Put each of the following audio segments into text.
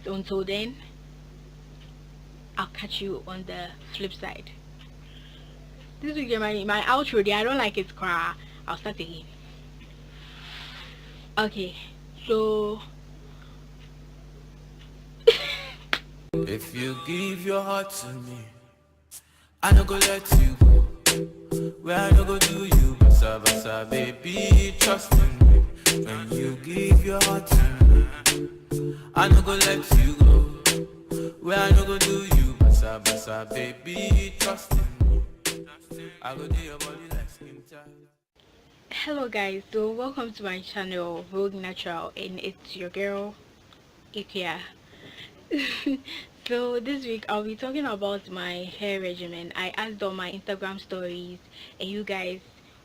But until then, I'll catch you on the flip side. This week my outro there, I don't like it cry. I'll start again. Okay, so if you give your heart to me, I no go let you go. Where I no go do you, basa basa, baby, trust in me. When you give your heart to me, I no go let you go. Where I no go do you, basa basa, baby, trust in me. I go do your body like skin tight. hello guys, so welcome to my channel Vogue Natural, and it's your girl Ikea. So this week I'll be talking about my hair regimen. I asked on my Instagram stories and you guys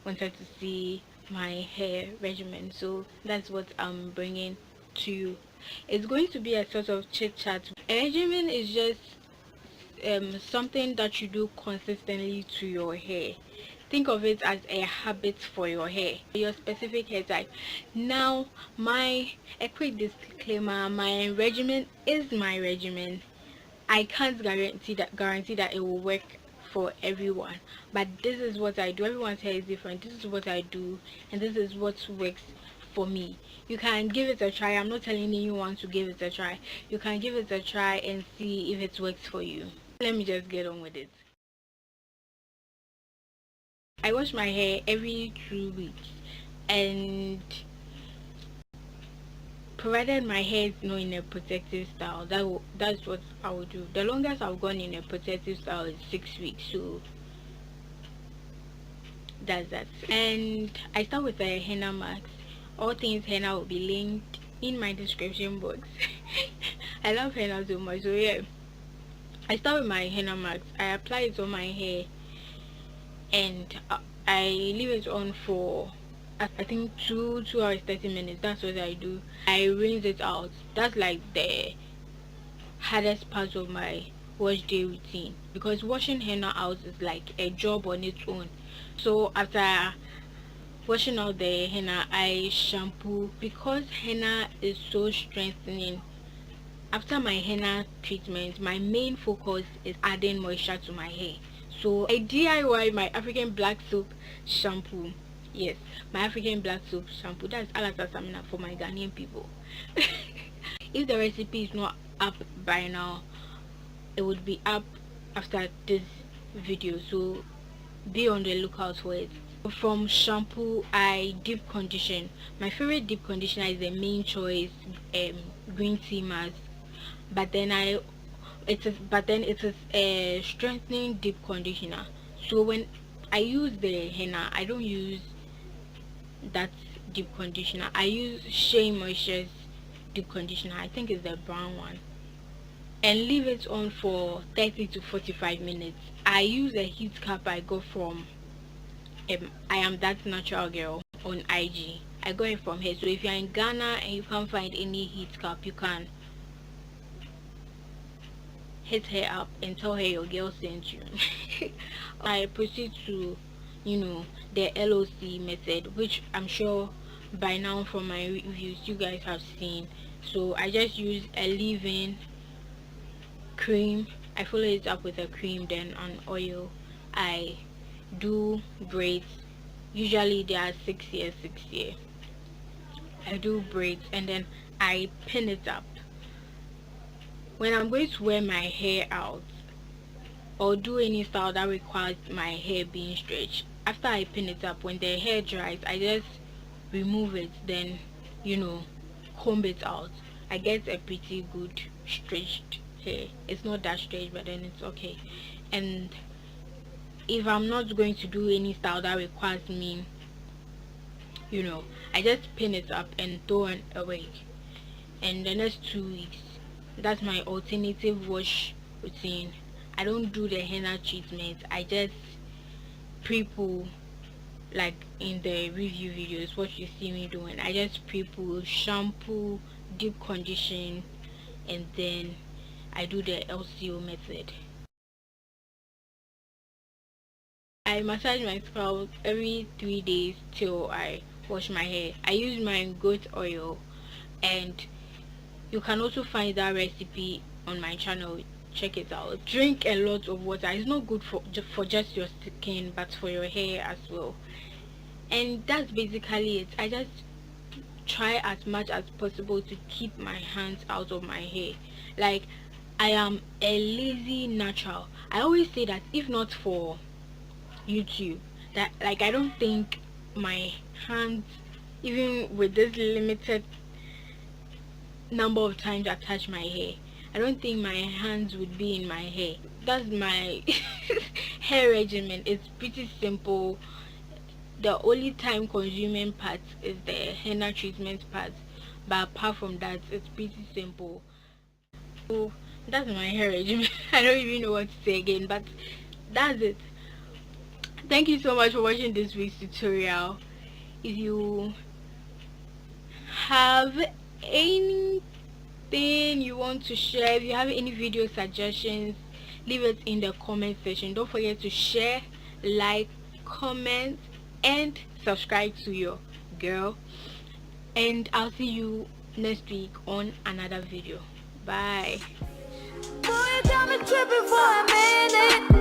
wanted to see my hair regimen, so that's what I'm bringing to you. It's going to be a sort of chit chat. A regimen is just something that you do consistently to your hair. Think of it as a habit for your hair, your specific hair type. Now, a quick disclaimer: my regimen is my regimen. I can't guarantee that it will work for everyone, but this is what I do. Everyone's hair is different. This is what I do, and this is what works for me. You can give it a try. I'm not telling anyone to give it a try. You can give it a try and see if it works for you. Let me just get on with it. I wash my hair every 2 weeks, and provided my hair is not in a protective style, that's what I will do. The longest I've gone in a protective style is 6 weeks, so that's that. And I start with a henna mask. All things henna will be linked in my description box. I love henna so much, so yeah. I start with my henna mask. I apply it on my hair, and I leave it on for I think 2 hours 30 minutes. That's what I do. I rinse it out. That's like the hardest part of my wash day routine, because washing henna out is like a job on its own. So after washing out the henna, I shampoo, because henna is so strengthening. After my henna treatment, my main focus is adding moisture to my hair. So I DIY my African black soap shampoo. Yes, my African black soap shampoo. That's Alata Samina for my Ghanaian people. If the recipe is not up by now, it would be up after this video. So be on the lookout for it. From shampoo, I deep condition. My favorite deep conditioner is the main choice, green tea mask. But then it is a strengthening deep conditioner. So when I use the henna, I don't use that deep conditioner. I use Shea Moisture's deep conditioner. I think it's the brown one, and leave it on for 30 to 45 minutes. I use a heat cap I got from I am that natural girl on IG. I got it from her. So if you're in Ghana and you can't find any heat cap, you can hit her up and tell her your girl sent you. I proceed to, the LOC method, which I'm sure by now from my reviews you guys have seen. So I just use a leave-in cream. I follow it up with a cream, then an oil. I do braids. Usually they are 6 years. I do braids and then I pin it up. When I'm going to wear my hair out or do any style that requires my hair being stretched, after I pin it up, when the hair dries, I just remove it, then comb it out. I get a pretty good stretched hair. It's not that straight, but then it's okay. And if I'm not going to do any style that requires me, I just pin it up and throw it away. And the next 2 weeks, that's my alternative wash routine. I don't do the henna treatment. I just pre-poo, like in the review videos, what you see me doing. I just pre-poo, shampoo, deep condition, and then I do the LCO method. I massage my scalp every 3 days till I wash my hair. I use my goat oil, and You can also find that recipe on my channel. Check it out. Drink a lot of water. It's not good for just your skin, but for your hair as well. And that's basically it. I just try as much as possible to keep my hands out of my hair. Like, I am a lazy natural. I always say that if not for YouTube, that, like, I don't think my hands, even with this limited number of times I touch my hair, I don't think my hands would be in my hair. That's my hair regimen. It's pretty simple. The only time consuming part is the henna treatment part, but apart from that, it's pretty simple. So that's my hair regimen. I don't even know what to say again, but that's it. Thank you so much for watching this week's tutorial. If you have anything you want to share, if you have any video suggestions, leave it in the comment section. Don't forget to share, like, comment, and subscribe to your girl. And I'll see you next week on another video. Bye. Boy, you got me tripping for a minute.